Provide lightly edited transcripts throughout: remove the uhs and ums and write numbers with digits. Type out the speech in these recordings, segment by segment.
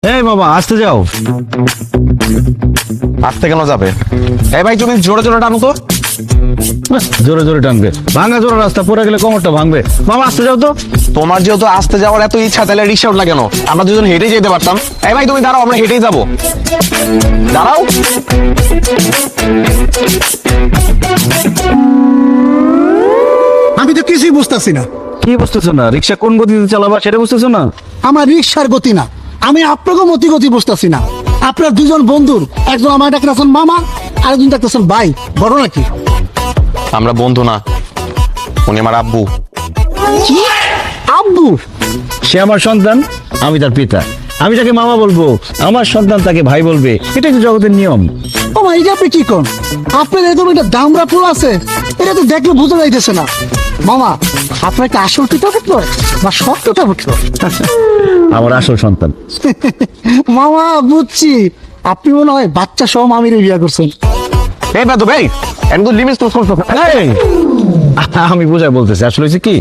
এই বাবা আসতে যাও। আসতে কেন যাবে? এই ভাই তুমি জোরে জোরে টানো তো। জোরে জোরে টানবে, ভাঙা জোরে রাস্তা পড়ে গেলে কোমরটা ভাঙবে। বাবা আসতে যাও তো। তোমার যেহেতু আসতে যাওয়ার এত ইচ্ছা, তাহলে রিক্সা উঠলা কেন? আমরা দুজন হেঁটেই যেতে পারতাম। এই ভাই তুমি দাঁড়াও, আমরা হেঁটেই যাবো। দাঁড়াও। আমি তো কিছুই বুঝতেছি না। কি বুঝতেছো না? রিক্সা কোন গতিতে চালাবা সেটা বুঝতেছো না? আমার রিক্সার গতি না, আমি আপনাকে গতি বুঝতেছি না। আপনার দুজন বন্ধুর, একজন আমার ডাকতেছেন মামা, আরেকজন ডাকতেছেন ভাই, বড় নাকি? আমরা বন্ধু না, উনি আমার আব্বু। কি? আব্বু? সে আমার সন্তান, আমি তার পিতা। আমি তাকে মামা বলবো, আমার সন্তান তাকে ভাই বলবে। এটা তো জগতের নিয়ম। ও মা, এটা আপনি কি কোন? আপনার এরকম একটা দামরা পুরো আছে, এটা তো দেখলে বোঝা যাইতেছে না। মামা, আপনার কি আসল পিতা পুত্র বা সব পিতা পুত্র? আমার আসল সন্তান। মামা বুঝছি, আপনি মনে হয় বাচ্চা সহ মামির বিয়ে করছেন। এই বাদু ভাই, একদম লিমিট ক্রস করছো। এই, আমি বোঝাই বলতেছি, আসলে হচ্ছে কি,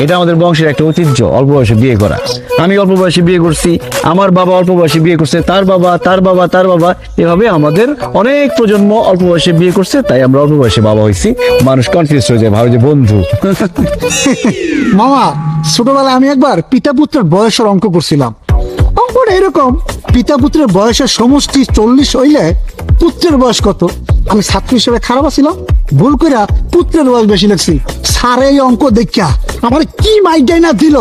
এটা আমাদের বংশের একটা ঐতিহ্য, অল্প বয়সে বিয়ে করা। আমি অল্প বয়সে বিয়ে করছি, আমার বাবা অল্প বয়সে বিয়ে করছে, তার বাবা, তার বাবা, তার বাবা, এভাবে আমাদের অনেক প্রজন্ম অল্প বয়সে বিয়ে করছে, তাই আমরা অল্প বয়সে বাবা হয়েছি। মানুষ কনফিউজ হয়ে যায়, ভাবে যে বন্ধু। মামা, ছোটবেলায় আমি একবার পিতা পুত্রের বয়সের অঙ্ক করছিলাম। অঙ্কটা এরকম, পিতা পুত্রের বয়সের সমষ্টি 40 হইলে পুত্রের বয়স কত? আমি ছাত্র হিসেবে খারাপ ছিলাম, ভুল করে পুত্রের বয়স বেশি লাগছি। স্যার এই অঙ্ক দেখা আমার কি মাইডাই না দিল,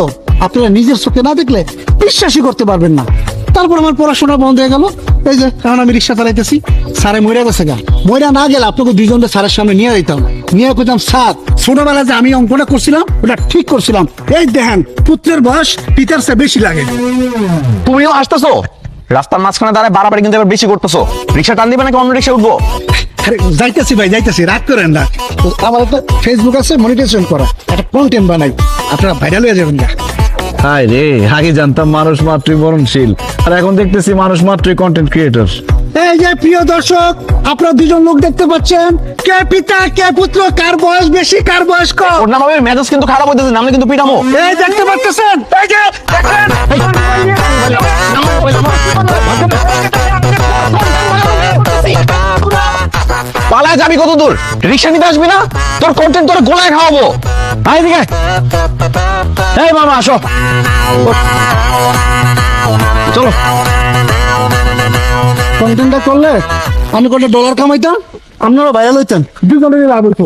আপনারা নিজের চোখে না দেখলে বিশ্বাসই করতে পারবেন না। তারপর আমার পড়াশোনা বন্ধ হয়ে গেল। এই যে এখন আমি রিক্সা চালাইতেছি, স্যারে মরে গেছে গা। মরে না গেলে আপনাকে দুইজনকে স্যারের সামনে নিয়ে যেতাম, নিয়ে কইতাম স্যার ছোটবেলায় যে আমি অঙ্কটা করছিলাম ওটা ঠিক করছিলাম। এই দেখেন পুত্রের বয়স পিতার চেয়ে বেশি লাগে। তুমিও আসতেছো, রাস্তার মাঝখানে দাঁড়ায় বাড়াবাড়ি কিন্তু এবার বেশি করতেছো। রিক্সা টান দিবে নাকি অন্য রিক্সা উঠবো? আরে যাইতেছি ভাই, যাইতেছি, রাগ করেন না। আমার একটা ফেসবুক আছে, মনিটাইজেশন করা, একটা কন্টেন্ট বানাই, আপনারা ভাইরাল হয়ে যাবেন না। হায় রে, আগে জানতাম মানুষ মাত্রই মরণশীল, আর এখন দেখতেছি মানুষ মাত্রই কন্টেন্ট ক্রিয়েটর। এই যে প্রিয় দর্শক, আপনারা দুজন লোক দেখতে পাচ্ছেন, কে পিতা কে পুত্র, কার বয়স বেশি কার বয়স কম। ওর নাম হবে মেজাজ কিন্তু খারাপ হইতেছে, নামলে কিন্তু পিটামো। এই দেখতে পাচ্ছেন, এই যে দেখেন। পালায় যাবি কত দূর? রিক্সা নিতে আসবি না? তোর কন্টেন্ট তোর গোলায় খাওয়াবো। আয় দিকে। এই মামা আসো, চলো। কন্টেন্টটা করলে আমি কত ডলার কামাইতাম, আপনারা ভাইরাল হইতেন, দুজনে লাভ হইতো।